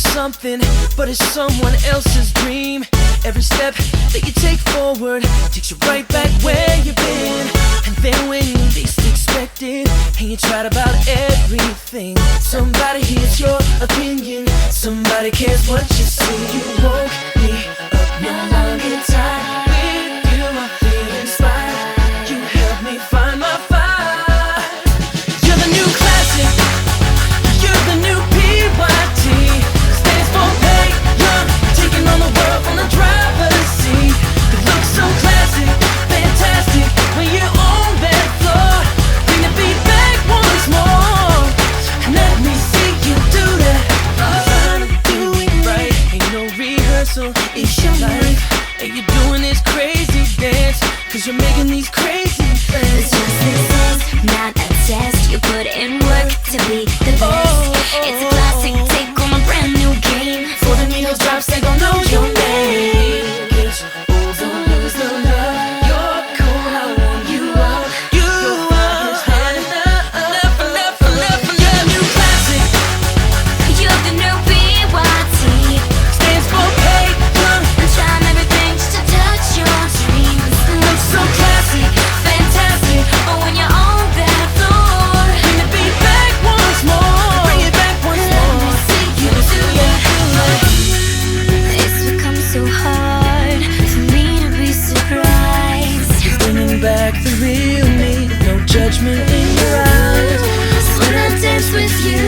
something, but it's someone else's dream. Every step that you take forward takes you right back where you've been. And then when you least expect it, and you tried about everything, somebody hears your opinion, somebody cares what you see. You woke me up, no longer tired. With you I feel inspired. You helped me find my fire. You're the new classic. You're the new PYT. Stands for Pay Young, taking on the world from the driver's seat. It looks so classic, fantastic when you're on that floor. Bring the beat back once more, and let me see you do that. Trying to do it right, ain't no rehearsal, it's your life. And you're doing this crazy dance, cause you're making these crazy plans. It's just success, not a test. You put in work to be the best. It's a classic take on a brand new game. For the needles drops, they gon' know your name. It's over, lose the love. You're cool, I want you up. Your fire's hot enough, enough. You're the new classic. You're the new PYT. Stands for Pay Young. I'm trying everything just to touch your dreams. Looks so classy, fantastic. But when you're on that floor, Bring the beat back once more. Bring it back once let me more. see you do that. It's become so hard for me to be surprised. Bringing back the real me, no judgment in your eyes. When I dance with you,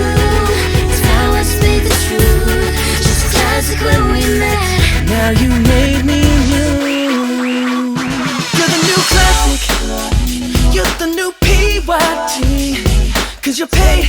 it's how I speak the truth. Just classic when we met. Now you made me new. You're the new classic. You're the new PYT. Cause you're paid,